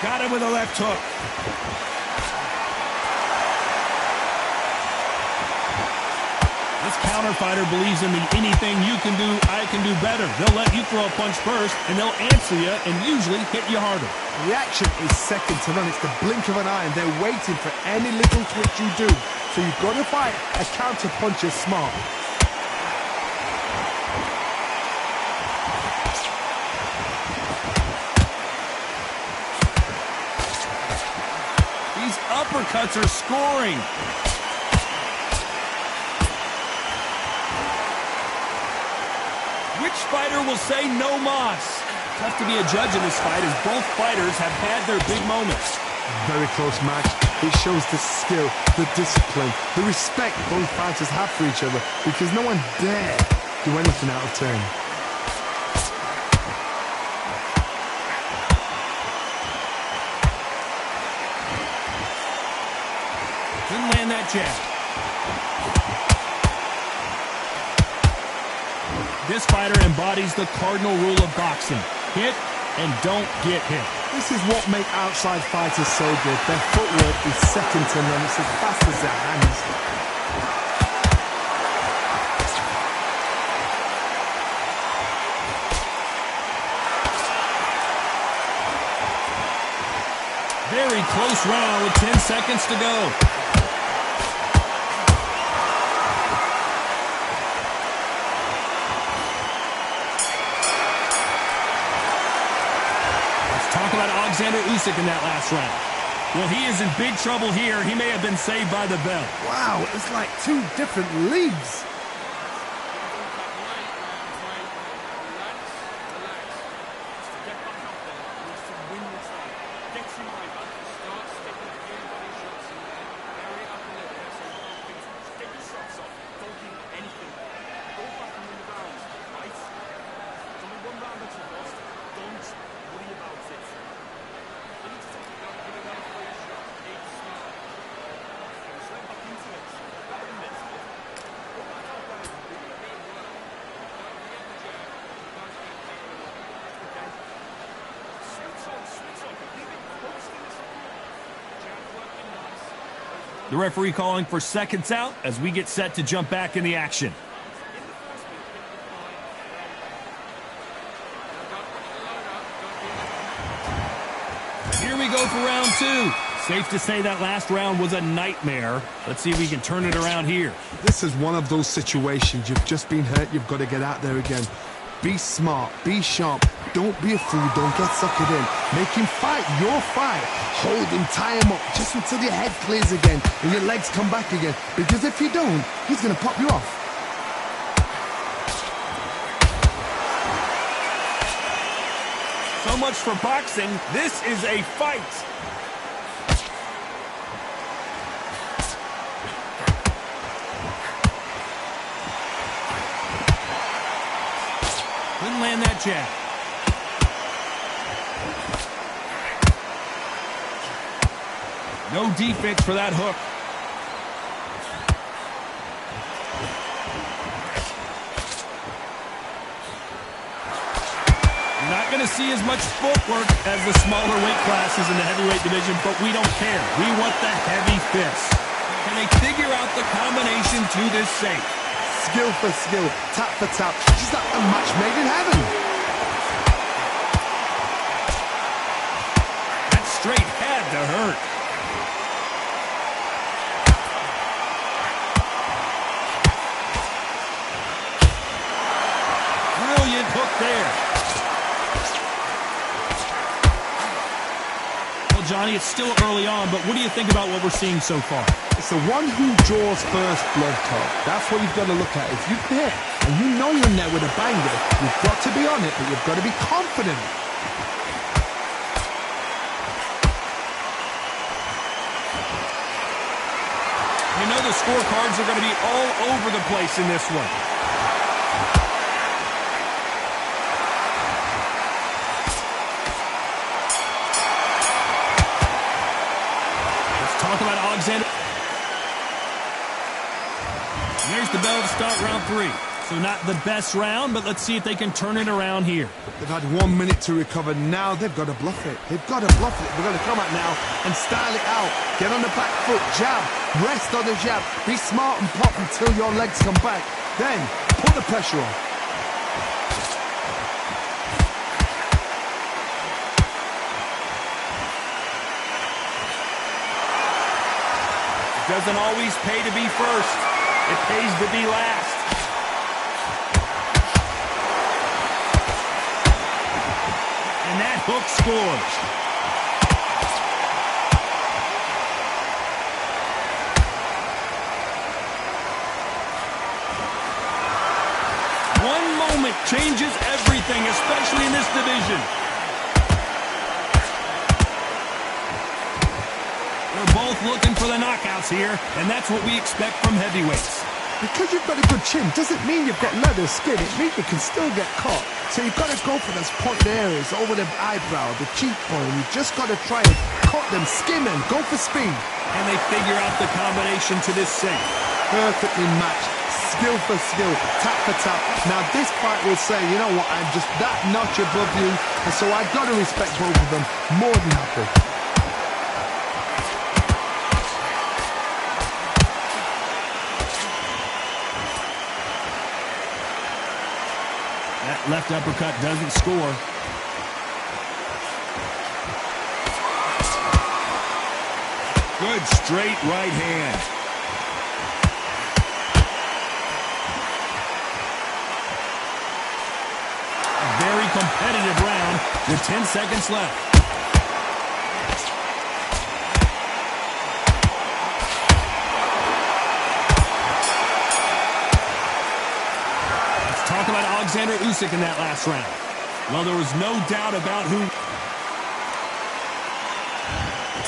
Got him with a left hook. This counter fighter believes in the anything you can do, I can do better. They'll let you throw a punch first, and they'll answer you and usually hit you harder. Reaction is second to none. It's the blink of an eye, and they're waiting for any little twitch you do. So you've got to fight a counter puncher smart. These uppercuts are scoring. Which fighter will say no mas? Tough to be a judge in this fight as both fighters have had their big moments. Very close match. It shows the skill, the discipline, the respect both fighters have for each other because no one dare do anything out of turn. Didn't land that jab. This fighter embodies the cardinal rule of boxing. Hit and don't get hit. This is what makes outside fighters so good. Their footwork is second to none. It's as fast as their hands. Very close round with 10 seconds to go. Alexander Usyk in that last round. Well, he is in big trouble here. He may have been saved by the bell. Wow, it's like two different leagues. The referee calling for seconds out as we get set to jump back in the action. Here we go for round two. Safe to say that last round was a nightmare. Let's see if we can turn it around here. This is one of those situations. You've just been hurt. You've got to get out there again. Be smart. Be sharp. Don't be a fool. Don't get suckered in. Make him fight your fight. Hold him, tie him up, just until your head clears again and your legs come back again. Because if you don't, he's going to pop you off. So much for boxing. This is a fight. Couldn't land that jab. No defense for that hook. You're not going to see as much footwork as the smaller weight classes in the heavyweight division, but we don't care. We want the heavy fists. Can they figure out the combination to this safe? Skill for skill, tap for tap. Just like a match made in heaven. That straight had to hurt. Brilliant hook there. Well, Johnny, it's still early on, but what do you think about what we're seeing so far? It's the one who draws first blood clot. That's what you've got to look at. If you hit and you know you're in there with a banger, you've got to be on it, but you've got to be confident. You know the scorecards are going to be all over the place in this one. Let's talk about Alexander. And there's the bell to start round three. So not the best round, but let's see if they can turn it around here. They've had 1 minute to recover. Now they've got to bluff it. They've got to bluff it. They've got to come out now and style it out. Get on the back foot, jab, rest on the jab. Be smart and pop until your legs come back. Then put the pressure on. It doesn't always pay to be first. It pays to be last. And that hook scores. One moment changes everything, especially in this division. They're both looking for the knockouts here, and that's what we expect from heavyweights. Because you've got a good chin doesn't mean you've got leather skin. It means you can still get caught. So you've got to go for those pointed areas over the eyebrow, the cheekbone. You've just got to try and cut them, skim them, go for speed. And they figure out the combination to this sink. Perfectly matched, skill for skill, tap for tap. Now this fight will say, you know what, I'm just that notch above you, and so I've got to respect both of them. More than happy. That left uppercut doesn't score. Good straight right hand. A very competitive round with 10 seconds left. Talk about Alexander Usyk in that last round. Well, there was no doubt about who.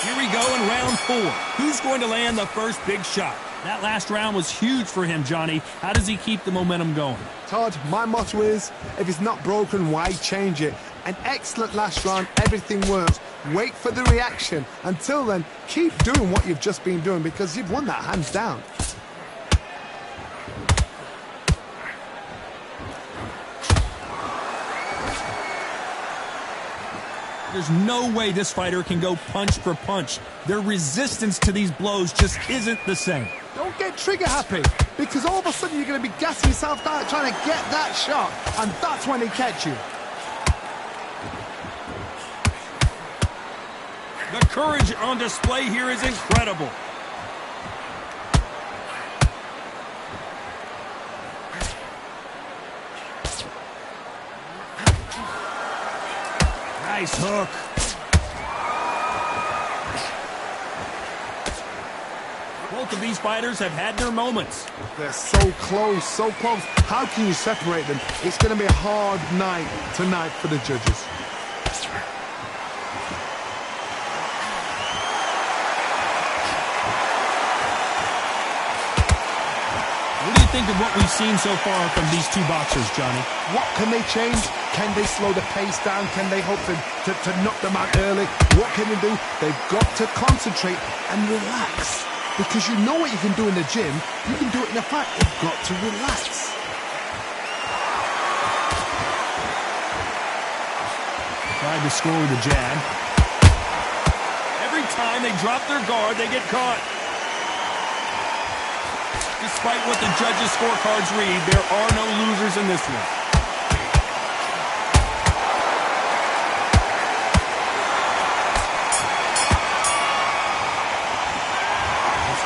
Here we go in round 4. Who's going to land the first big shot? That last round was huge for him, Johnny. How does he keep the momentum going? Todd, my motto is, if it's not broken, why change it? An excellent last round, everything works. Wait for the reaction. Until then, keep doing what you've just been doing because you've won that hands down. There's no way this fighter can go punch for punch. Their resistance to these blows just isn't the same. Don't get trigger happy, because all of a sudden you're going to be gassing yourself out trying to get that shot, and that's when they catch you. The courage on display here is incredible. Nice hook. Both of these fighters have had their moments. They're so close, so close. How can you separate them? It's going to be a hard night tonight for the judges. What do you think of what we've seen so far from these two boxers, Johnny? What can they change? Can they slow the pace down? Can they hope to knock them out early? What can they do? They've got to concentrate and relax. Because you know what you can do in the gym, you can do it in a fight. You've got to relax. Tried to score with a jab. Every time they drop their guard, they get caught. Despite what the judges' scorecards read, there are no losers in this one.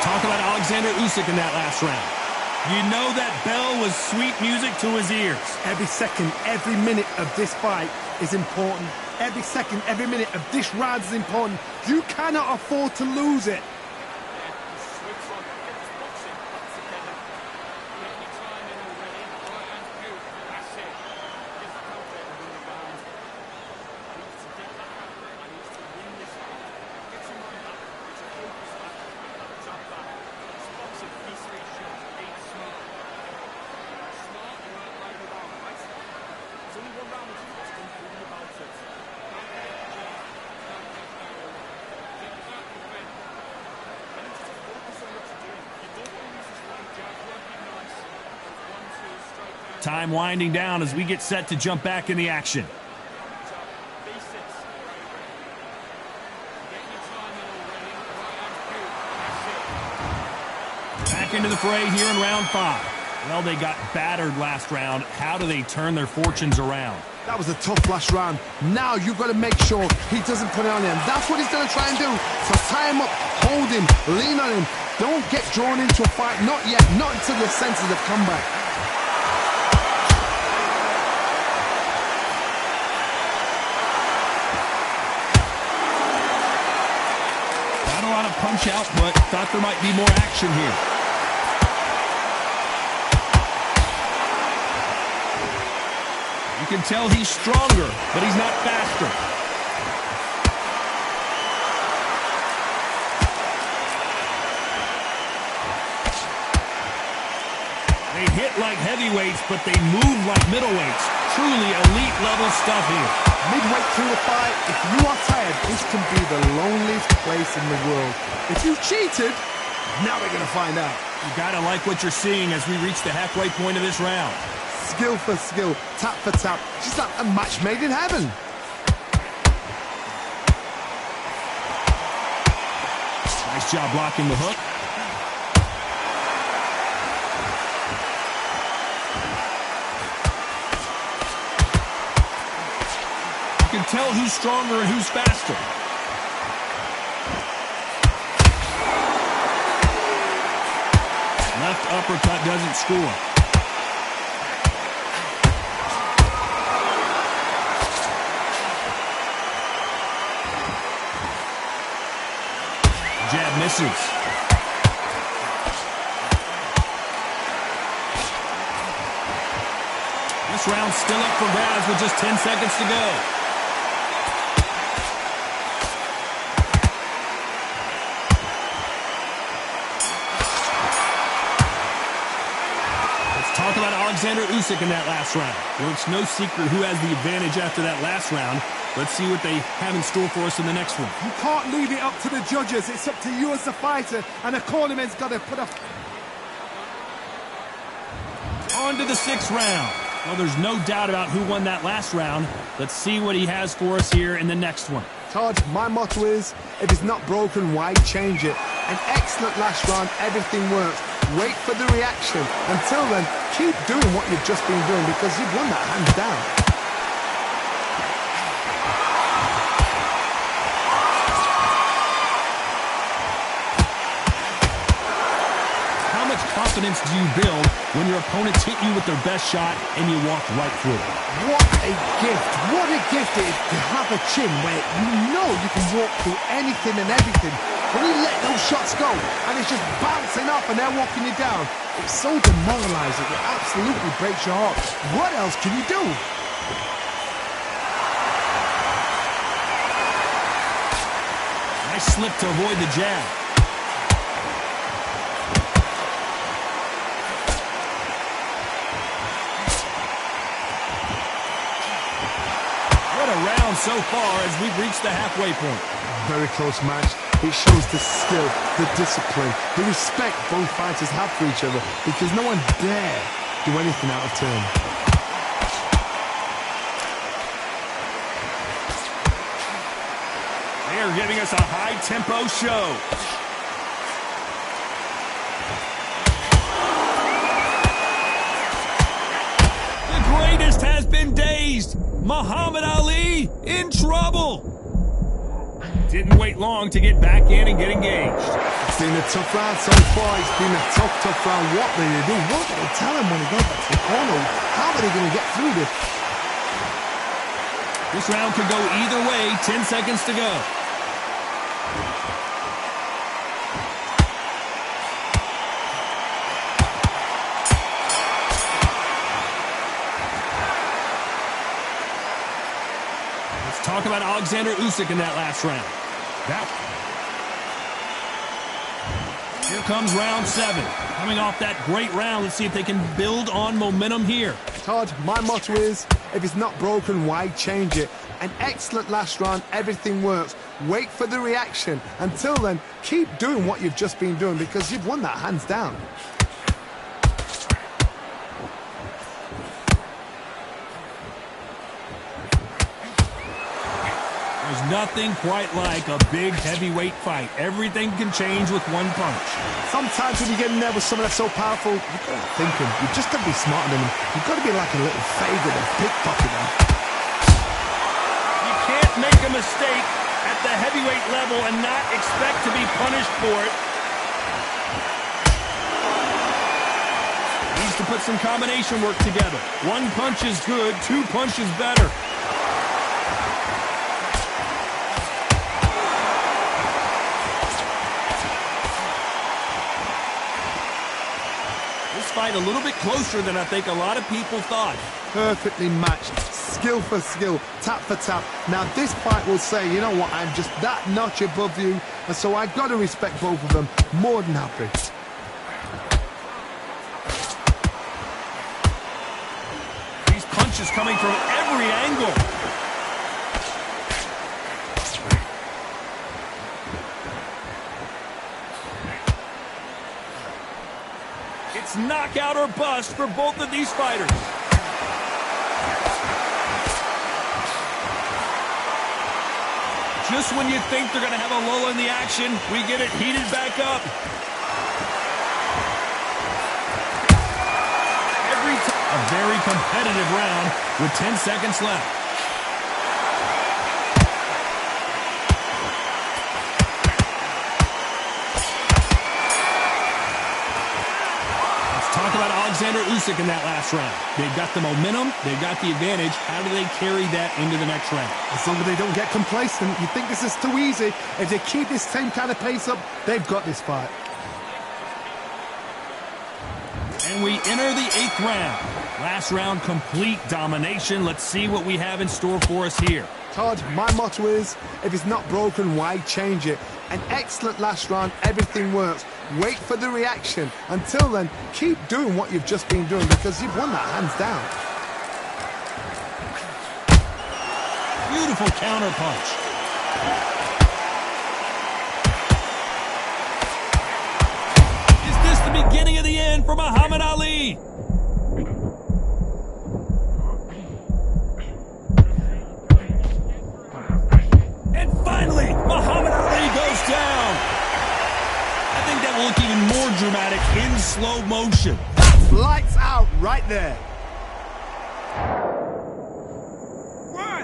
Talk about Alexander Usyk in that last round. You know that bell was sweet music to his ears. Every second, every minute of this fight is important. Every second, every minute of this round is important. You cannot afford to lose it. Time winding down as we get set to jump back in the action. Back into the fray here in round 5. Well, they got battered last round. How do they turn their fortunes around? That was a tough last round. Now you've got to make sure he doesn't put it on him. That's what he's going to try and do. So tie him up, hold him, lean on him. Don't get drawn into a fight. Not yet. Not until your senses have come back. Not a lot of punch output. Thought there might be more action here. You can tell he's stronger, but he's not faster. They hit like heavyweights, but they move like middleweights. Truly elite level stuff here. Midway through the fight, if you are tired, this can be the loneliest place in the world. If you cheated, now we're going to find out. You got to like what you're seeing as we reach the halfway point of this round. Skill for skill, tap for tap. Just like a match made in heaven. Nice job blocking the hook. You can tell who's stronger and who's faster. Left uppercut doesn't score. Jab misses. This round's still up for grabs with just 10 seconds to go. Let's talk about Alexander Usyk in that last round. Well, it's no secret who has the advantage after that last round. Let's see what they have in store for us in the next one. You can't leave it up to the judges. It's up to you as the fighter, and the cornerman's got to put up. On to the 6th round. Well, there's no doubt about who won that last round. Let's see what he has for us here in the next one. Todd, my motto is, if it's not broken, why change it? An excellent last round, everything works. Wait for the reaction. Until then, keep doing what you've just been doing because you've won that hands down. Confidence do you build when your opponents hit you with their best shot and you walk right through it? What a gift. What a gift it is to have a chin where you know you can walk through anything and everything. When you let those shots go and it's just bouncing up and they're walking you down, it's so demoralizing. It absolutely breaks your heart. What else can you do? Nice slip to avoid the jab. So far as we've reached the halfway point. Very close match. It shows the skill, the discipline, the respect both fighters have for each other because no one dare do anything out of turn. They are giving us a high-tempo show. The greatest has been dazed. Muhammad Ali in trouble. Didn't wait long to get back in and get engaged. It's been a tough round so far. It's been a tough round. What do they do? What do they tell him when he goes back to the corner? How are they going to get through this? This round could go either way. 10 seconds to go. Talk about Alexander Usyk in that last round. Here comes round 7. Coming off that great round, let's see if they can build on momentum here. Todd, my motto is, if it's not broken, why change it? An excellent last round, everything works. Wait for the reaction. Until then, keep doing what you've just been doing because you've won that hands down. There's nothing quite like a big heavyweight fight. Everything can change with one punch. Sometimes when you get in there with someone that's so powerful, you've got to think him. You've just got to be smarter than him. You've got to be like a little faggot and pickpocket him. You can't make a mistake at the heavyweight level and not expect to be punished for it. Needs to put some combination work together. One punch is good, two punches better. Fight a little bit closer than I think a lot of people thought. Perfectly matched, skill for skill, tap for tap. Now this fight will say, you know what, I'm just that notch above you, and so I've got to respect both of them. More than happy. These punches coming from every angle. It's knockout or bust for both of these fighters. Just when you think they're going to have a lull in the action, we get it heated back up. A very competitive round with 10 seconds left. Talk about Alexander Usyk in that last round. They've got the momentum, they've got the advantage. How do they carry that into the next round? As long as they don't get complacent, you think this is too easy. If they keep this same kind of pace up, they've got this fight. And we enter the 8th round. Last round, complete domination. Let's see what we have in store for us here. Todd, my motto is, if it's not broken, why change it? An excellent last round, everything works. Wait for the reaction. Until then, keep doing what you've just been doing because you've won that hands down. Beautiful counter punch. Is this the beginning of the end for Muhammad Ali? And finally, Muhammad Ali goes down. I think that will look even more dramatic in slow motion. That's lights out right there. 1,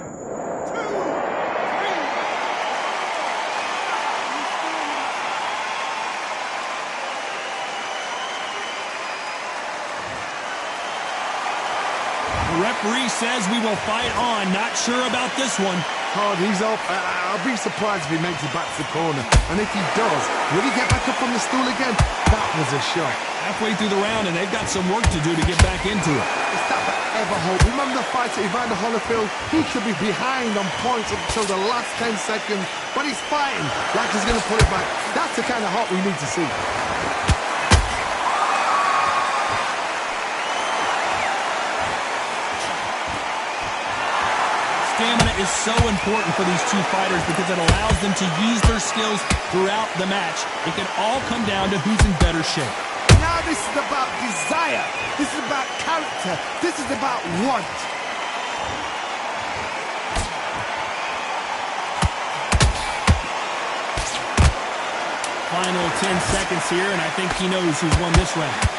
2, 3. The referee says we will fight on. Not sure about this one. Todd, he's up. I'll be surprised if he makes it back to the corner. And if he does, will he get back up on the stool again? That was a shot. Halfway through the round, and they've got some work to do to get back into it. Is that ever hope? Remember the fight at Evander Holyfield? He could be behind on points until the last 10 seconds, but he's fighting like he's going to put it back. That's the kind of heart we need to see. Stamina is so important for these two fighters because it allows them to use their skills throughout the match. It can all come down to who's in better shape. Now this is about desire. This is about character. This is about want. Final 10 seconds here, and I think he knows who's won this round.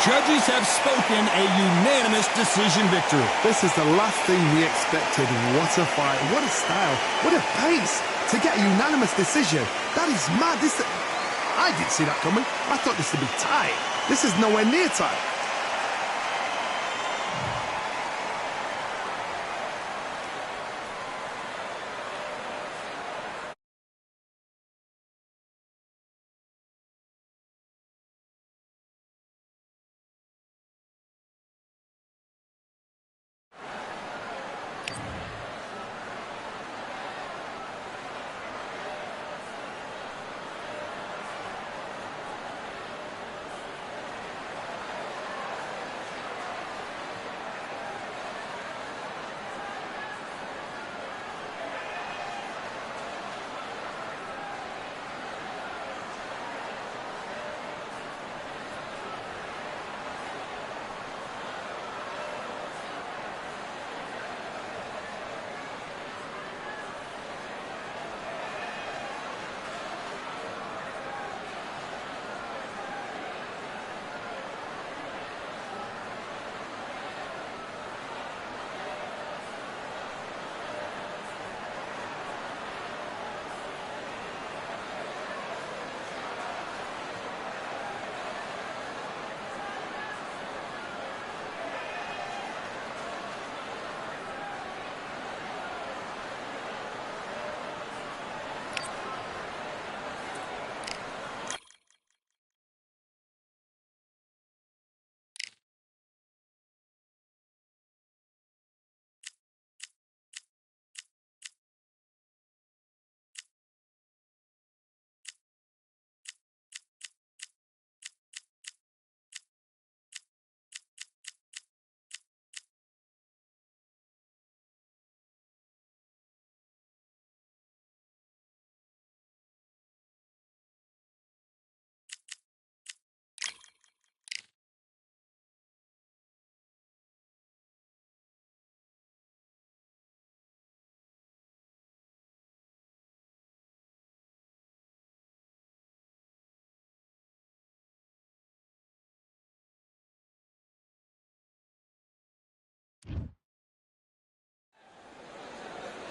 Judges have spoken, a unanimous decision victory. This is the last thing we expected. What a fight, what a style, what a pace to get a unanimous decision. That is mad. I didn't see that coming. I thought this would be tight. This is nowhere near tight.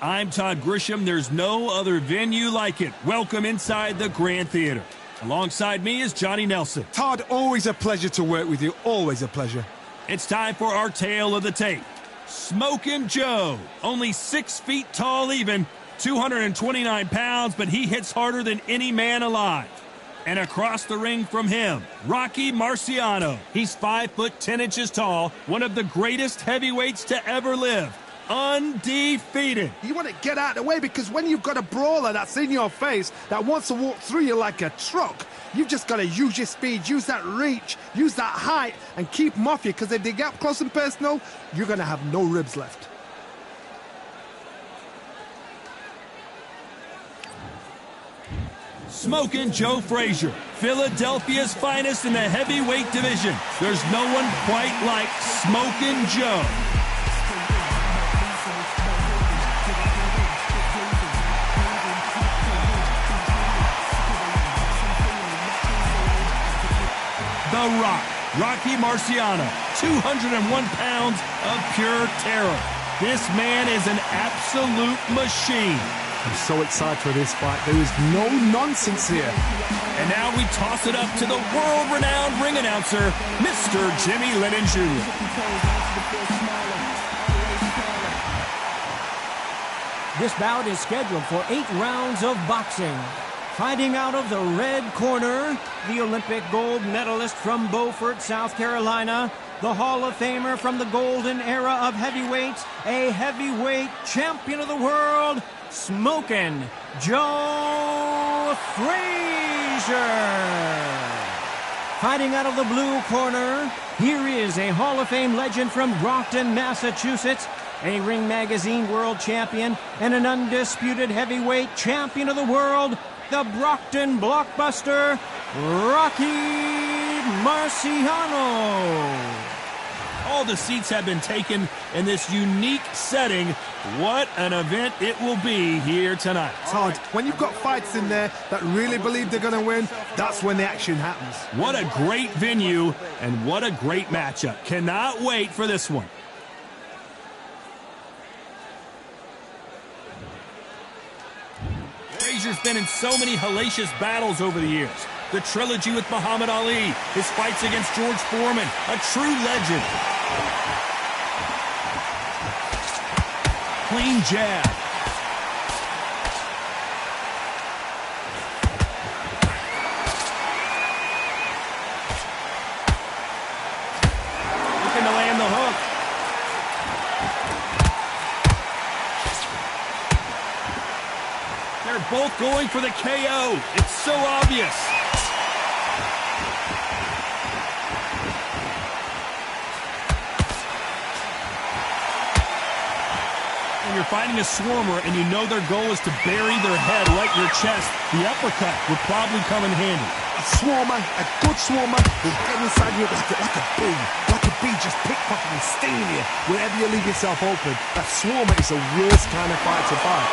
I'm Todd Grisham. There's no other venue like it. Welcome inside the Grand Theater. Alongside me is Johnny Nelson. Todd, always a pleasure to work with you. Always a pleasure. It's time for our tale of the tape. Smokin' Joe, only 6 feet tall even, 229 pounds, but he hits harder than any man alive. And across the ring from him, Rocky Marciano. He's 5 foot 10 inches tall, one of the greatest heavyweights to ever live. Undefeated. You want to get out of the way because when you've got a brawler that's in your face that wants to walk through you like a truck, you've just got to use your speed, use that reach, use that height, and keep them off you, because if they get up close and personal, you're going to have no ribs left. Smokin' Joe Frazier, Philadelphia's finest in the heavyweight division. There's no one quite like Smokin' Joe. The Rock, Rocky Marciano, 201 pounds of pure terror. This man is an absolute machine. I'm so excited for this fight. There is no nonsense here. And now we toss it up to the world-renowned ring announcer, Mr. Jimmy Lennon Jr. This bout is scheduled for 8 rounds of boxing. Fighting out of the red corner, the Olympic gold medalist from Beaufort, South Carolina, the Hall of Famer from the golden era of heavyweights, a heavyweight champion of the world, Smokin' Joe Frazier. Fighting out of the blue corner, here is a Hall of Fame legend from Brockton, Massachusetts, a Ring Magazine world champion, and an undisputed heavyweight champion of the world, the Brockton blockbuster, Rocky Marciano. All the seats have been taken in this unique setting. What an event it will be here tonight. Todd, when you've got fights in there that really believe they're going to win, that's when the action happens. What a great venue and what a great matchup. Cannot wait for this one. Frazier's been in so many hellacious battles over the years. The trilogy with Muhammad Ali, his fights against George Foreman, a true legend. Clean jab. Looking to land the hook. They're both going for the KO. It's so obvious. When you're fighting a swarmer and you know their goal is to bury their head right in your chest, the uppercut would probably come in handy. A swarmer, a good swarmer, will get inside you like a bee. Like a bee just pickpocketing and stinging you wherever you leave yourself open. That swarmer is the worst kind of fight to fight.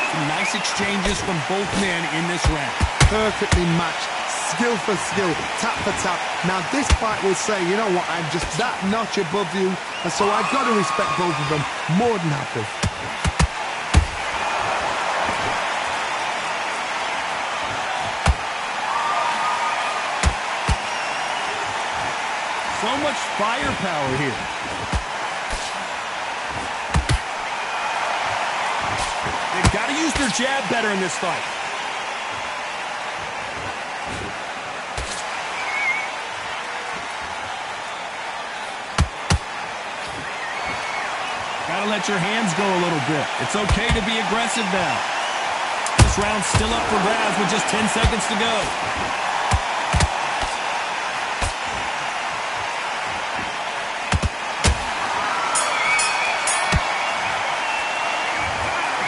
Some nice exchanges from both men in this round. Perfectly matched. Skill for skill, tap for tap. Now this fight will say, you know what, I'm just that notch above you, and so I've got to respect both of them. More than happy. So much firepower here. They've got to use their jab better in this fight. Gotta let your hands go a little bit. It's okay to be aggressive now. This round's still up for grabs with just 10 seconds to go.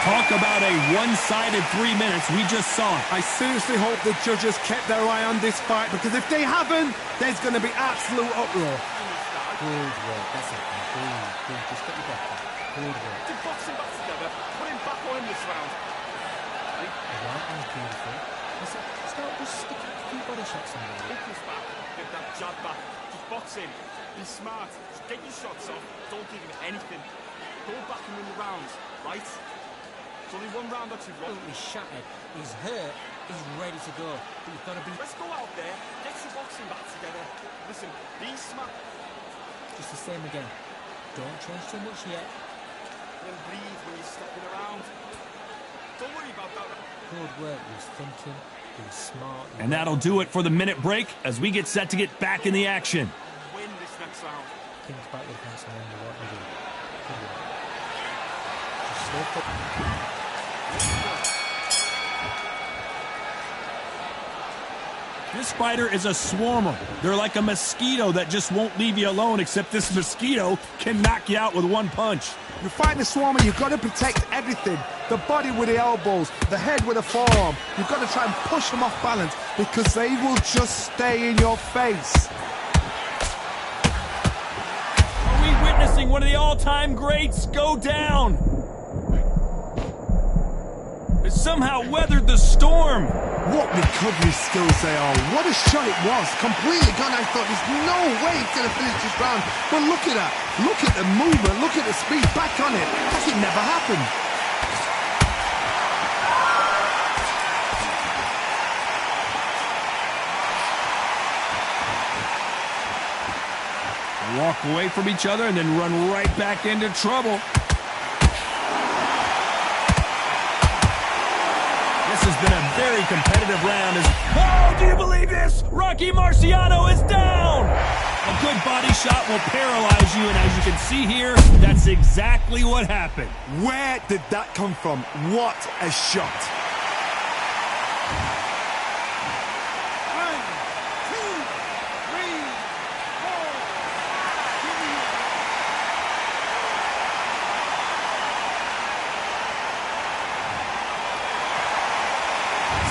Talk about a one-sided 3 minutes. We just saw it. I seriously hope the judges kept their eye on this fight, because if they haven't, there's going to be absolute uproar. Good work, that's it. Good. Just get your back up. Good work. To box him back together, put him back on this round. Right, that's beautiful. Start just stick a few body shots in there. Hook his back, get that jab back. Just box him. Be smart. Just Get your shots off. Don't give him anything. Go back and win the rounds, right? It's only one round or two. Absolutely shattered. He's hurt. He's ready to go. But you've got to be... Let's go out there. Get your boxing back together. Listen, be smart. Just the same again. Don't change too much yet. Then breathe when you're stepping around. Don't worry about that. Good work. He was thinking. He was smart. And that'll do it for the minute break as we get set to get back in the action. Win this next round. Think about the defense and wonder what to do. Good work. Just stay focused. This fighter is a swarmer. They're like a mosquito that just won't leave you alone, except this mosquito can knock you out with one punch. You're fighting a swarmer, you've got to protect everything. The body with the elbows, the head with the forearm. You've got to try and push them off balance because they will just stay in your face. Are we witnessing one of the all-time greats go down? It somehow weathered the storm. What recovery skills they are. What a shot it was. Completely gone. I thought there's no way he's going to finish this round. But look at that. Look at the movement. Look at the speed. Back on it. Like it never happened. Walk away from each other and then run right back into trouble. This has been a very competitive round. Oh, do you believe this? Rocky Marciano is down! A good body shot will paralyze you, and as you can see here, that's exactly what happened. Where did that come from? What a shot.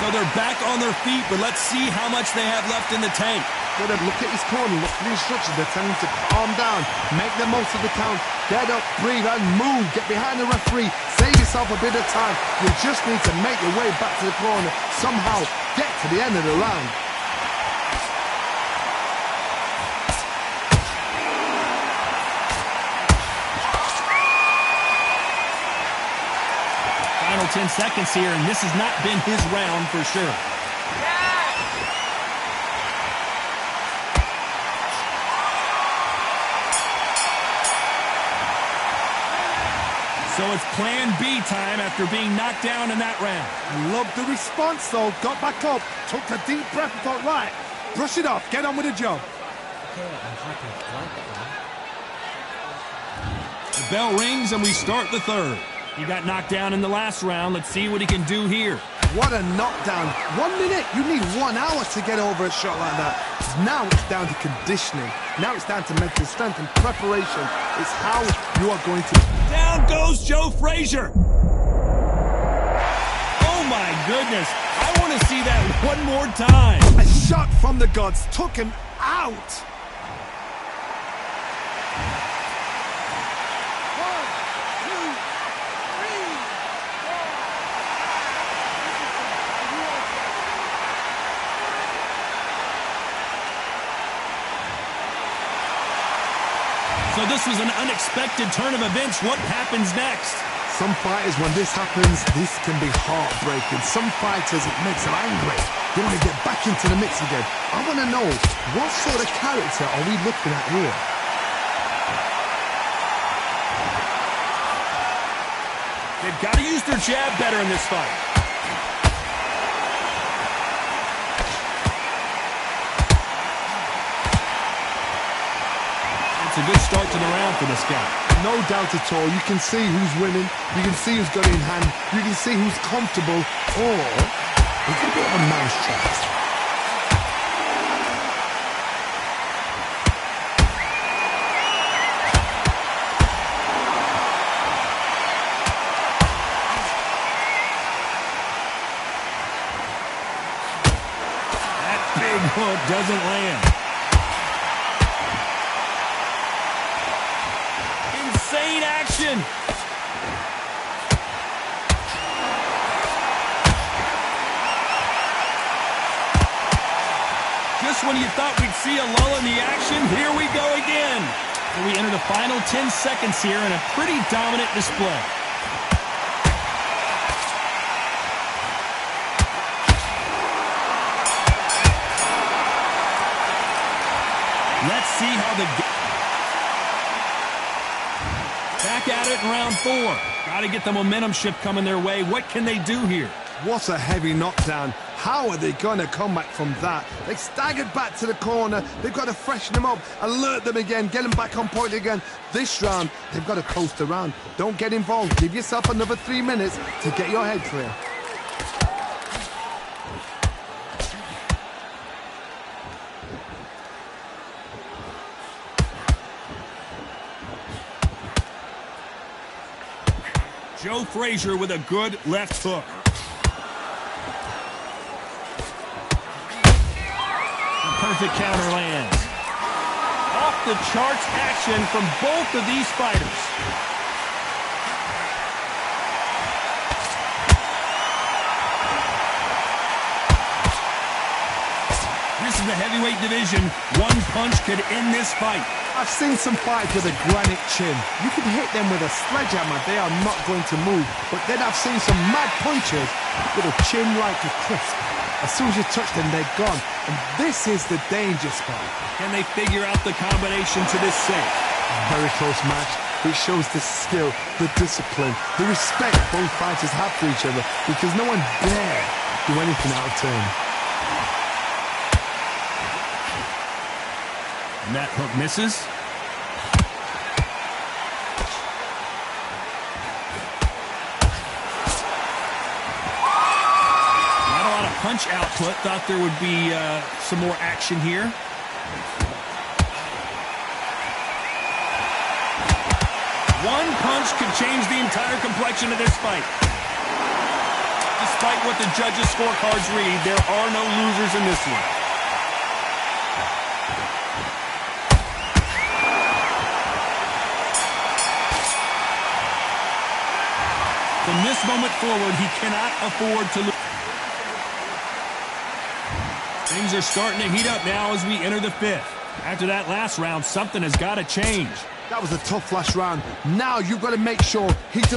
So they're back on their feet, but let's see how much they have left in the tank. Good, look at his corner, look at the instructions. They're telling him to calm down, make the most of the count, get up, breathe, and move. Get behind the referee, save yourself a bit of time. You just need to make your way back to the corner, somehow get to the end of the round. Final 10 seconds here, and this has not been his round for sure. So it's plan B time after being knocked down in that round. Loved the response though, got back up, took a deep breath and thought, right, brush it off, get on with the job. Okay, I'm happy. I like that one. The bell rings and we start the third. He got knocked down in the last round. Let's see what he can do here. What a knockdown. 1 minute, you need 1 hour to get over a shot like that. Now it's down to conditioning. Now it's down to mental strength and preparation. It's how you are going to... Down goes Joe Frazier. Oh my goodness. I want to see that one more time. A shot from the gods took him out. So this was an unexpected turn of events. What happens next? Some fighters, when this happens, this can be heartbreaking. Some fighters, it makes them angry. They want to get back into the mix again. I want to know, what sort of character are we looking at here? They've got to use their jab better in this fight. It's a good start to the round for this guy. No doubt at all. You can see who's winning. You can see who's got it in hand. You can see who's comfortable. Or it's a bit of a mousetrap. That big hook doesn't land. Insane action. Just when you thought we'd see a lull in the action, here we go again. And we enter the final 10 seconds here in a pretty dominant display. Let's see how the... Back at it in round 4. Got to get the momentum shift coming their way. What can they do here? What a heavy knockdown. How are they going to come back from that? They staggered back to the corner. They've got to freshen them up, alert them again, get them back on point again. This round, they've got to coast around. Don't get involved. Give yourself another 3 minutes to get your head clear. Joe Frazier with a good left hook. The perfect counter lands. Off the charts action from both of these fighters. This is the heavyweight division. One punch could end this fight. I've seen some fights with a granite chin. You can hit them with a sledgehammer, they are not going to move. But then I've seen some mad punchers with a chin like a crisp. As soon as you touch them, they're gone. And this is the danger spot. Can they figure out the combination to this safe? Very close match. It shows the skill, the discipline, the respect both fighters have for each other, because no one dare do anything out of turn. And that hook misses. Not a lot of punch output. Thought there would be some more action here. One punch could change the entire complexion of this fight. Despite what the judges' scorecards read, there are no losers in this one. From this moment forward, he cannot afford to lose. Things are starting to heat up now as we enter the 5th. After that last round, something has got to change. That was a tough last round. Now you've got to make sure he... As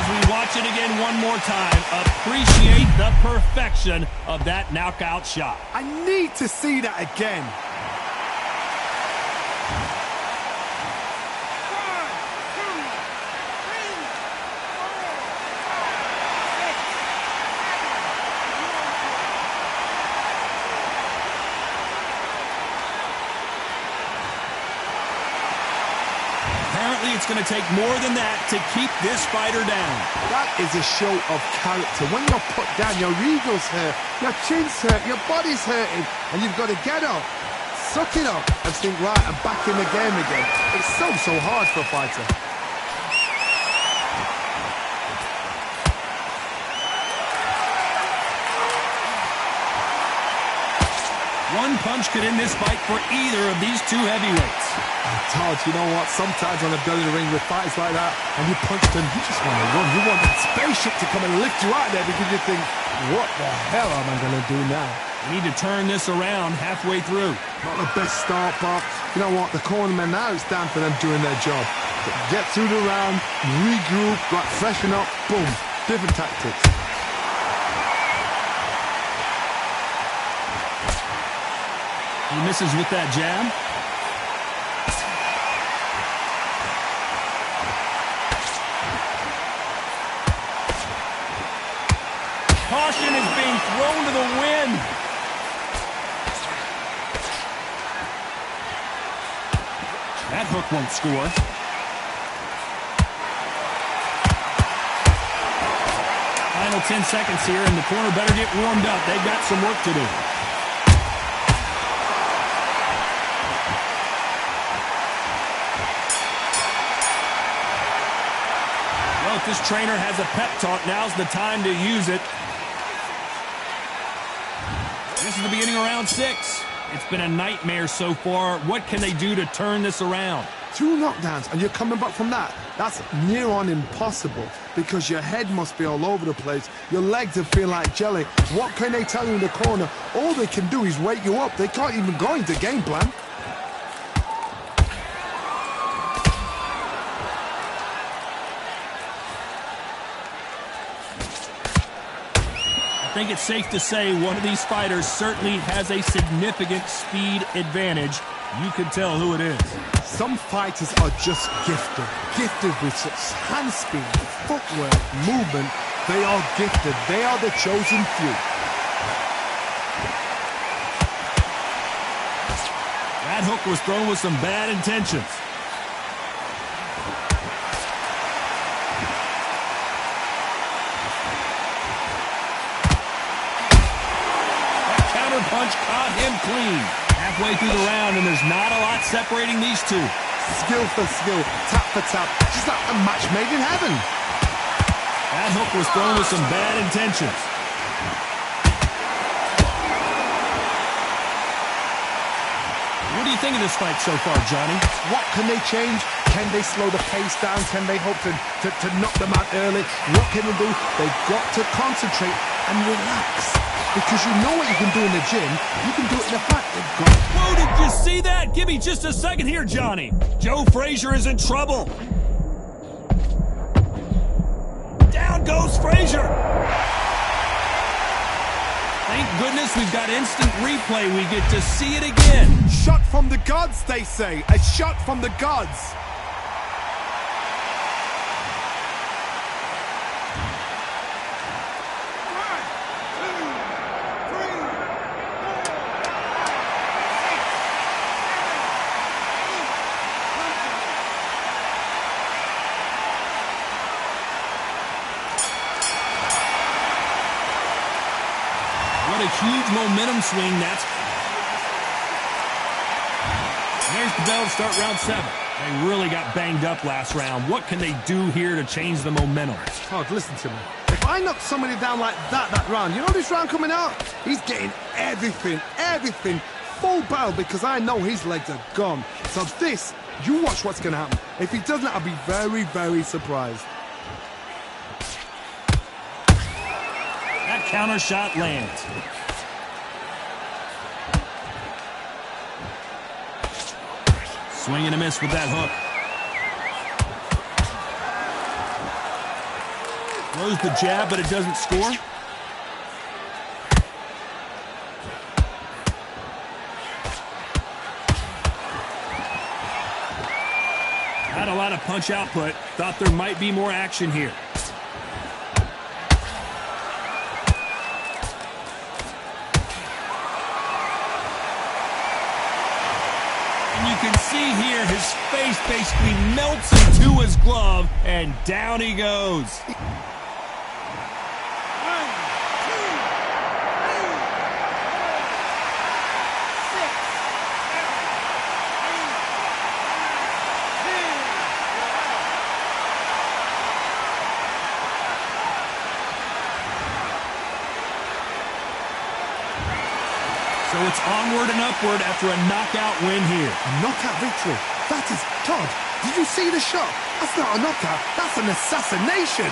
we watch it again one more time, appreciate the perfection of that knockout shot. I need to see that again. It's going to take more than that to keep this fighter down. That is a show of character. When you're put down, your ego's hurt, your chin's hurt, your body's hurting, and you've got to get up, suck it up, and think, right, I'm back in the game again. It's so hard for a fighter. One punch could end this fight for either of these two heavyweights. Todd, you know what? Sometimes on the belly of the ring with fights like that, and you punch them, you just want to run. You want that spaceship to come and lift you out there because you think, what the hell am I going to do now? We need to turn this around halfway through. Not the best start, but you know what? The cornermen now, it's down to them doing their job. Get through the round, regroup, like freshen up, boom. Different tactics. He misses with that jab. Caution is being thrown to the wind. That hook won't score. Final 10 seconds here, and the corner better get warmed up. They've got some work to do. Well, if this trainer has a pep talk, now's the time to use it. This is the beginning of round 6. It's been a nightmare so far. What can they do to turn this around? 2 knockdowns, and you're coming back from that. That's near on impossible because your head must be all over the place. Your legs are feeling like jelly. What can they tell you in the corner? All they can do is wake you up. They can't even go into game plan. I think it's safe to say one of these fighters certainly has a significant speed advantage. You can tell who it is. Some fighters are just gifted with such hand speed, footwork, movement. They are gifted. They are the chosen few. That hook was thrown with some bad intentions. That counter punch caught him clean. Halfway through the round, and there's not a lot separating these two. Skill for skill, tap for tap, just like a match made in heaven. That hook was thrown with some bad intentions. What do you think of this fight so far, Johnny? What can they change? Can they slow the pace down? Can they hope to knock them out early? What can they do? They've got to concentrate and relax. Because you know what you can do in the gym, you can do it in the fight. They've got... Whoa, did you see that? Give me just a second here, Johnny. Joe Frazier is in trouble. Down goes Frazier. Thank goodness we've got instant replay. We get to see it again. Shot from the gods, they say. A shot from the gods. What a huge momentum swing that's... There's the bell to start round 7. They really got banged up last round. What can they do here to change the momentum? Todd, listen to me. If I knock somebody down like that round, you know this round coming out? He's getting everything, full barrel because I know his legs are gone. So this, you watch what's going to happen. If he doesn't, I'll be very, very surprised. That counter shot lands. Swing and a miss with that hook. Throws the jab, but it doesn't score. Not a lot of punch output. Thought there might be more action here. You can see here his face basically melts into his glove, and down he goes. So it's onward and upward after a knockout win here. A knockout victory. That is... Todd, did you see the shot? That's not a knockout. That's an assassination.